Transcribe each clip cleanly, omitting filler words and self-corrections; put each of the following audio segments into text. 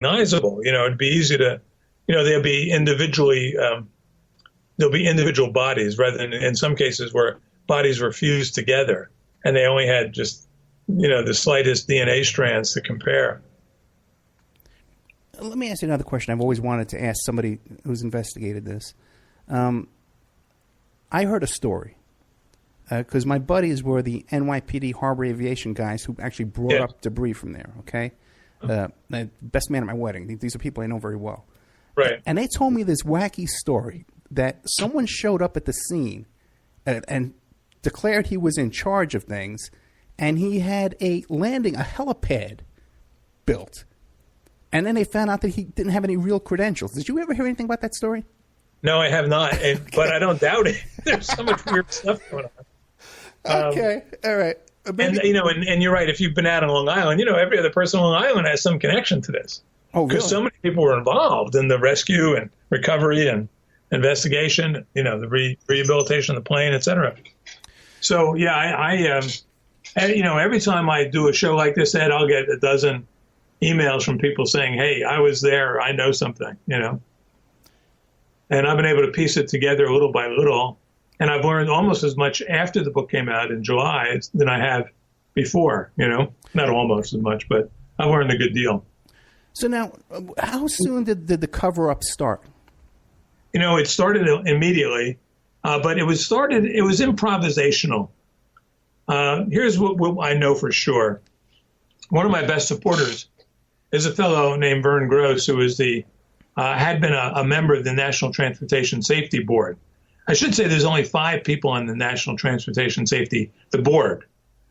recognizable. It'd be easy to, there'll be individual bodies rather than in some cases where bodies were fused together and they only had just, the slightest DNA strands to compare. Let me ask you another question I've always wanted to ask somebody who's investigated this. I heard a story because my buddies were the NYPD Harbor Aviation guys who actually brought up debris from there, okay? The best man at my wedding. These are people I know very well. Right. And they told me this wacky story that someone showed up at the scene and declared he was in charge of things, and he had a helipad built. And then they found out that he didn't have any real credentials. Did you ever hear anything about that story? No, I have not, but I don't doubt it. There's so much weird stuff going on. Okay, all right. And you're right. If you've been out on Long Island, every other person on Long Island has some connection to this. Oh, really? Because so many people were involved in the rescue and recovery and investigation, the rehabilitation of the plane, et cetera. So, yeah, I every time I do a show like this, Ed, I'll get a dozen emails from people saying, hey, I was there, I know something, And I've been able to piece it together little by little. And I've learned almost as much after the book came out in July than I have before, Not almost as much, but I've learned a good deal. So now, how soon did the cover-up start? It started immediately, but it was improvisational. Here's what I know for sure. One of my best supporters is a fellow named Vern Gross, who is had been a member of the National Transportation Safety Board. I should say there's only 5 people on the National Transportation Safety, the board.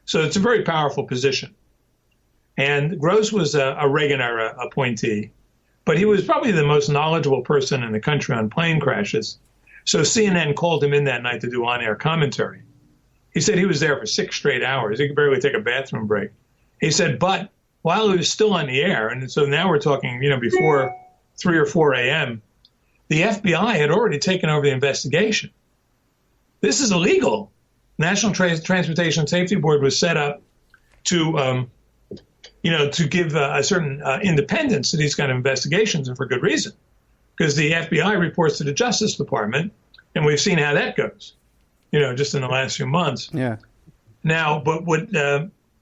So it's a very powerful position. And Gross was a Reagan-era appointee, but he was probably the most knowledgeable person in the country on plane crashes. So CNN called him in that night to do on-air commentary. He said he was there for 6 straight hours. He could barely take a bathroom break. He said, but while he was still on the air, and so now we're talking, before 3 or 4 a.m., the FBI had already taken over the investigation. This is illegal. National Transportation Safety Board was set up to, to give a certain independence to these kind of investigations, and for good reason, because the FBI reports to the Justice Department, and we've seen how that goes, just in the last few months. Yeah. Now, but what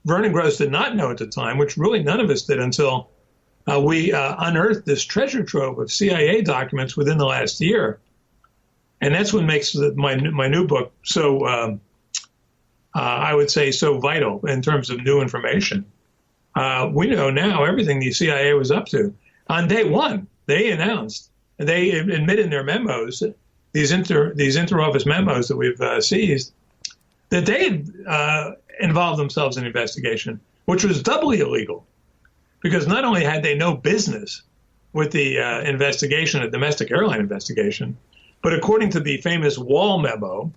Vernon Gross did not know at the time, which really none of us did until we unearthed this treasure trove of CIA documents within the last year. And that's what makes my new book so, I would say, so vital in terms of new information. We know now everything the CIA was up to. On day one, they announced, they admit in their memos, these inter-office memos that we've seized, that they had involved themselves in investigation, which was doubly illegal. Because not only had they no business with the investigation, a domestic airline investigation, but according to the famous Wall memo,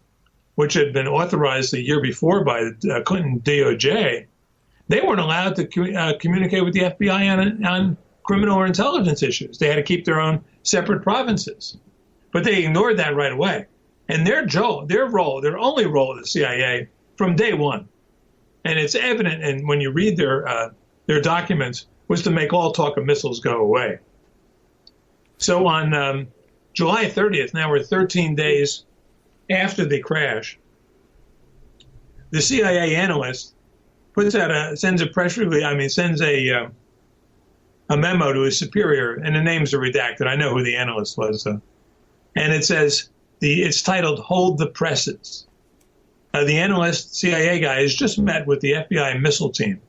which had been authorized the year before by the Clinton DOJ, they weren't allowed to communicate with the FBI on criminal or intelligence issues. They had to keep their own separate provinces. But they ignored that right away. And their only role at the CIA from day one, and it's evident, and when you read their documents, was to make all talk of missiles go away. So on July 30th, now we're 13 days after the crash, the CIA analyst sends a press release, sends a memo to his superior, and the names are redacted. I know who the analyst was, though. And it says, it's titled, Hold the Presses. The analyst, CIA guy, has just met with the FBI missile team.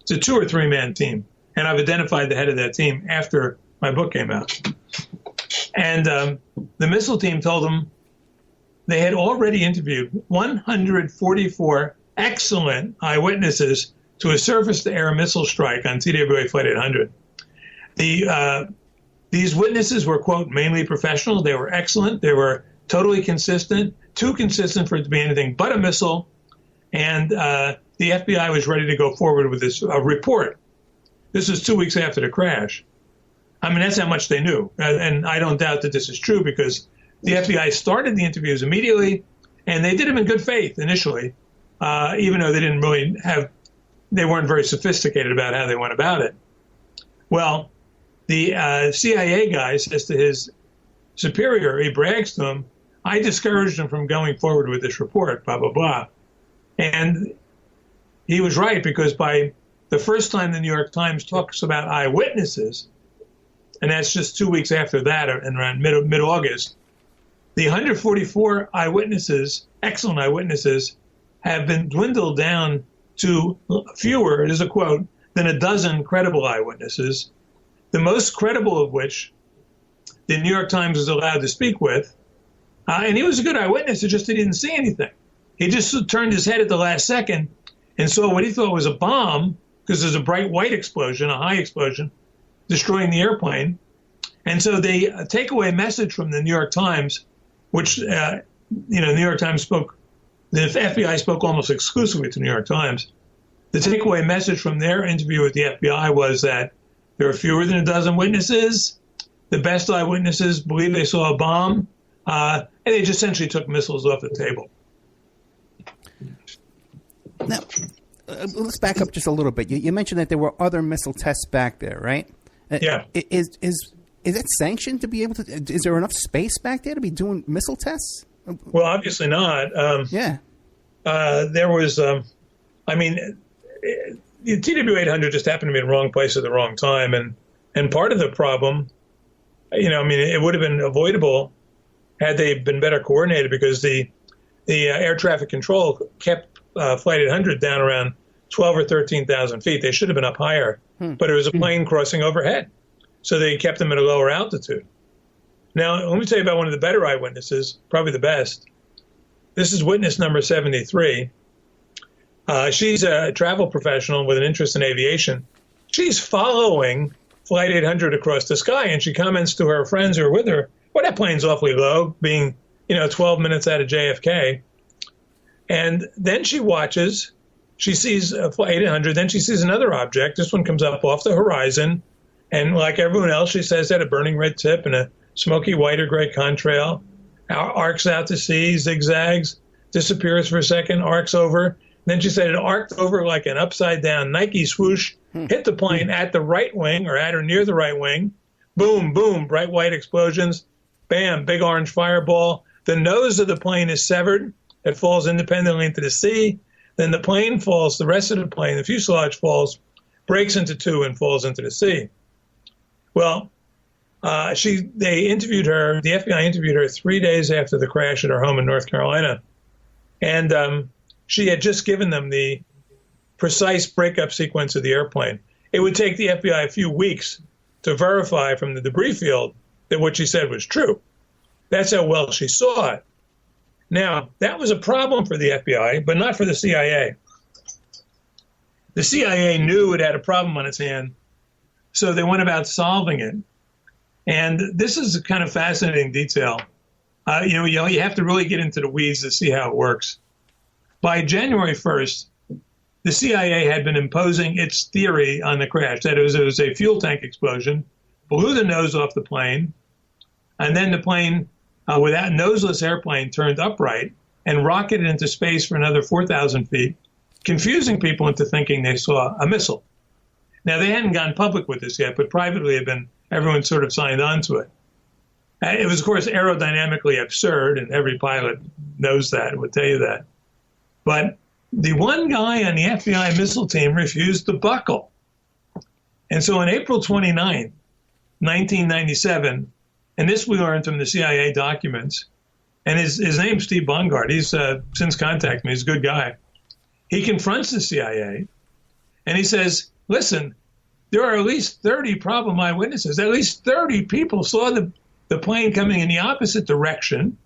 It's a 2 or 3 man team. And I've identified the head of that team after my book came out. And the missile team told them they had already interviewed 144 excellent eyewitnesses to a surface-to-air missile strike on TWA Flight 800. These witnesses were, quote, mainly professional. They were excellent. They were totally consistent, too consistent for it to be anything but a missile. And the FBI was ready to go forward with this report. This was 2 weeks after the crash. That's how much they knew. And I don't doubt that this is true because the FBI started the interviews immediately, and they did them in good faith initially, even though they didn't really they weren't very sophisticated about how they went about it. Well, the CIA guy says to his superior, he brags to him, I discouraged him from going forward with this report, blah, blah, blah. And he was right, because by the first time the New York Times talks about eyewitnesses, and that's just 2 weeks after that, and around mid-August, the 144 eyewitnesses, excellent eyewitnesses, have been dwindled down to fewer, it is a quote, than a dozen credible eyewitnesses, the most credible of which the New York Times was allowed to speak with. And he was a good eyewitness, it's just he didn't see anything. He just turned his head at the last second and saw what he thought was a bomb, because there's a bright white explosion, a high explosion, destroying the airplane. And so the takeaway message from the New York Times, which, the New York Times spoke, the FBI spoke almost exclusively to the New York Times. The takeaway message from their interview with the FBI was that there are fewer than a dozen witnesses. The best eyewitnesses believe they saw a bomb, and they just essentially took missiles off the table. Now, let's back up just a little bit. You mentioned that there were other missile tests back there, right? Yeah. Is that sanctioned to be able to? Is there enough space back there to be doing missile tests? Well, obviously not. There was, the TWA 800 just happened to be in the wrong place at the wrong time, and part of the problem, it would have been avoidable had they been better coordinated, because the air traffic control kept Flight 800 down around 12 or 13,000 feet. They should have been up higher, but it was a plane crossing overhead, so they kept them at a lower altitude. Now, let me tell you about one of the better eyewitnesses, probably the best. This is witness number 73. She's a travel professional with an interest in aviation. She's following Flight 800 across the sky, and she comments to her friends who are with her, well, that plane's awfully low, being, 12 minutes out of JFK. And then she watches, she sees Flight 800, then she sees another object. This one comes up off the horizon, and like everyone else, she says that a burning red tip and a smoky white or gray contrail, arcs out to sea, zigzags, disappears for a second, arcs over. Then she said it arced over like an upside-down Nike swoosh, hit the plane at the right wing or at or near the right wing. Boom, boom, bright white explosions. Bam, big orange fireball. The nose of the plane is severed. It falls independently into the sea. Then the plane falls, the rest of the plane, the fuselage falls, breaks into two and falls into the sea. Well, they interviewed her, the FBI interviewed her 3 days after the crash at her home in North Carolina. And she had just given them the precise breakup sequence of the airplane. It would take the FBI a few weeks to verify from the debris field that what she said was true. That's how well she saw it. Now, that was a problem for the FBI, but not for the CIA. The CIA knew it had a problem on its hand, so they went about solving it. And this is a kind of fascinating detail. You have to really get into the weeds to see how it works. By January 1st, the CIA had been imposing its theory on the crash, that it was a fuel tank explosion, blew the nose off the plane, and then the plane, with that noseless airplane, turned upright and rocketed into space for another 4,000 feet, confusing people into thinking they saw a missile. Now, they hadn't gone public with this yet, but privately everyone sort of signed on to it. It was, of course, aerodynamically absurd, and every pilot knows that and would tell you that. But the one guy on the FBI missile team refused to buckle. And so on April 29, 1997, and this we learned from the CIA documents, and his name's Steve Bongard. He's since contacted me. He's a good guy. He confronts the CIA, and he says, listen, there are at least 30 problem eyewitnesses. At least 30 people saw the plane coming in the opposite direction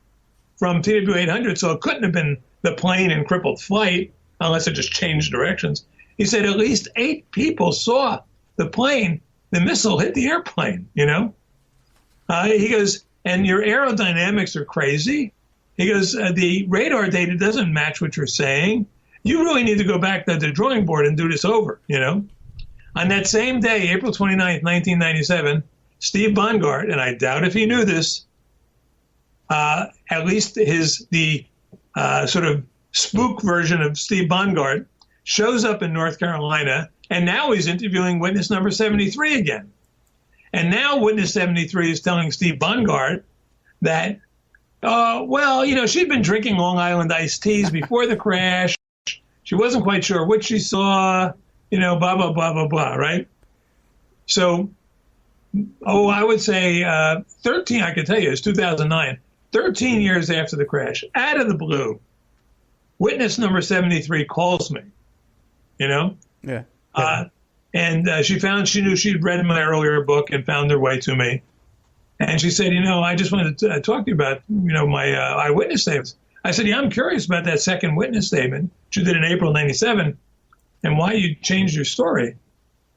from TWA 800, so it couldn't have been the plane in crippled flight unless it just changed directions. He said at least 8 people saw the plane, the missile hit the airplane, He goes, and your aerodynamics are crazy. He goes, the radar data doesn't match what you're saying. You really need to go back to the drawing board and do this over, On that same day, April 29th, 1997, Steve Bongard, and I doubt if he knew this, at least the sort of spook version of Steve Bongard, shows up in North Carolina, and now he's interviewing witness number 73 again. And now witness 73 is telling Steve Bungart that, well, she'd been drinking Long Island iced teas before the crash. She wasn't quite sure what she saw, blah, blah, blah, blah, blah, right? So, I would say 13, I can tell you, it's 2009, 13 years after the crash, out of the blue, witness number 73 calls me, Yeah. And she knew she'd read my earlier book and found her way to me. And she said, I just wanted to talk to you about, my eyewitness statements. I said, yeah, I'm curious about that second witness statement you did in April 97 and why you changed your story.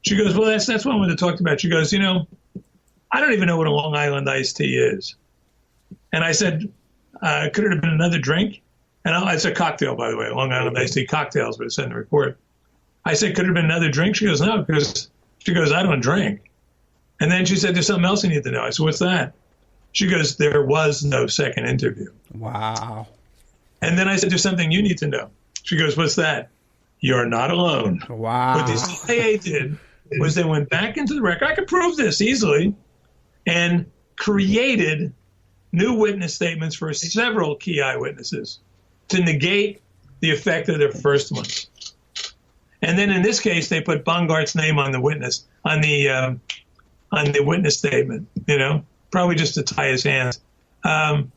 She goes, well, that's what I wanted to talk about. She goes, I don't even know what a Long Island iced tea is. And I said, could it have been another drink? And it's a cocktail, by the way. Long Island iced tea cocktails, but it's in the report. I said, could it have been another drink? She goes, no, because I don't drink. And then she said, there's something else you need to know. I said, what's that? She goes, there was no second interview. Wow. And then I said, there's something you need to know. She goes, what's that? You're not alone. Wow. What the CIA did was they went back into the record. I could prove this easily, and created new witness statements for several key eyewitnesses to negate the effect of their first ones. And then in this case, they put Bungart's name on the witness, on the witness statement, probably just to tie his hands. In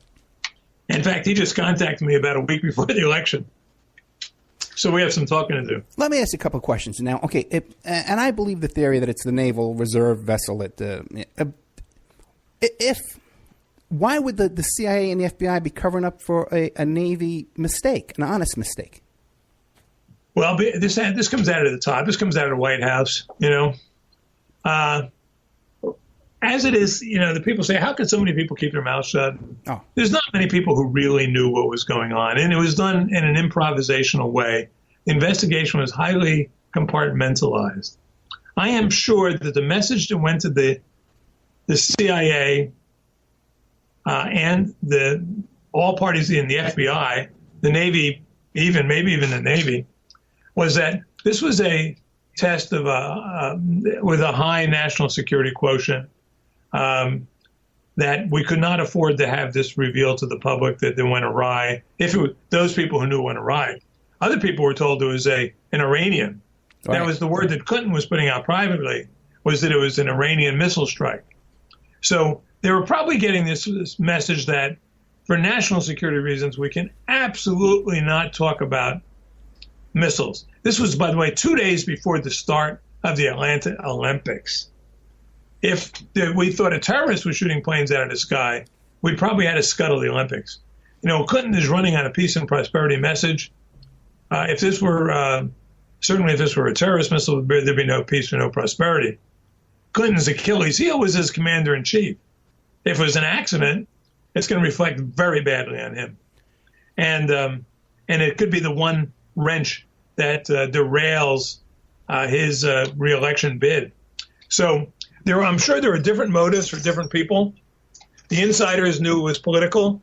fact, he just contacted me about a week before the election. So we have some talking to do. Let me ask you a couple of questions now. Okay, and I believe the theory that it's the Naval Reserve vessel. Why would the CIA and the FBI be covering up for a Navy mistake, an honest mistake? Well, this comes out of the top. This comes out of the White House, As it is, the people say, how could so many people keep their mouths shut? Oh. There's not many people who really knew what was going on, and it was done in an improvisational way. The investigation was highly compartmentalized. I am sure that the message that went to the CIA and all parties in the FBI, the Navy, maybe even the Navy, was that this was a test of with a high national security quotient. That we could not afford to have this revealed to the public that they went awry. If it was those people who knew went awry, other people were told it was an Iranian. Right. That was the word that Clinton was putting out privately, was that it was an Iranian missile strike. So they were probably getting this message that for national security reasons, we can absolutely not talk about missiles. This was, by the way, 2 days before the start of the Atlanta Olympics. If we thought a terrorist was shooting planes out of the sky, we probably had to scuttle the Olympics. Clinton is running on a peace and prosperity message. If this were, certainly if this were a terrorist missile, there'd be no peace or no prosperity. Clinton's Achilles heel was his commander-in-chief. If it was an accident, it's going to reflect very badly on him. And it could be the one wrench that derails his reelection bid. So I'm sure there are different motives for different people. The insiders knew it was political.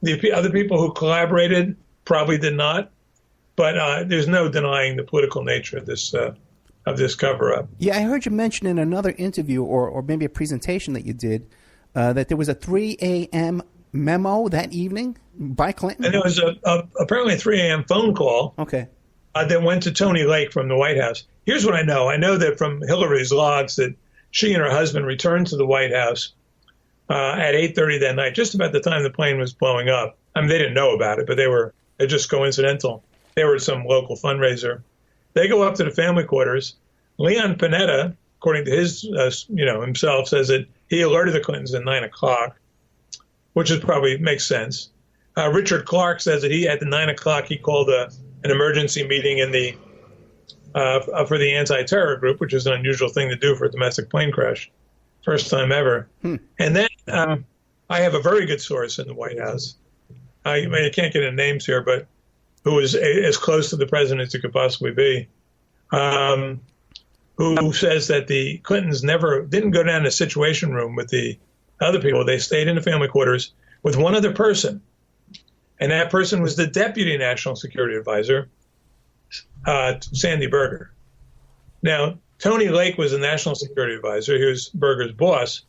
The other people who collaborated probably did not. But there's no denying the political nature of this cover-up. Yeah, I heard you mention in another interview or maybe a presentation that you did that there was a 3 a.m. memo that evening by Clinton. And there was apparently a 3 a.m. phone call. Okay. That went to Tony Lake from the White House. Here's what I know. I know that from Hillary's logs that she and her husband returned to the White House at 8:30 that night, just about the time the plane was blowing up. I mean, they didn't know about it, but they're just coincidental. They were at some local fundraiser. They go up to the family quarters. Leon Panetta, according to his, himself, says that he alerted the Clintons at 9 o'clock, which is probably makes sense. Richard Clark says that at the 9 o'clock he called an emergency meeting in the for the anti-terror group, which is an unusual thing to do for a domestic plane crash, first time ever. And then I have a very good source in the White House. I can't get into names here, but who is as close to the president as it could possibly be, who says that the Clintons didn't go down to the Situation Room with the other people. They stayed in the family quarters with one other person, and that person was the Deputy National Security Advisor, Sandy Berger. Now, Tony Lake was the national security advisor. He was Berger's boss.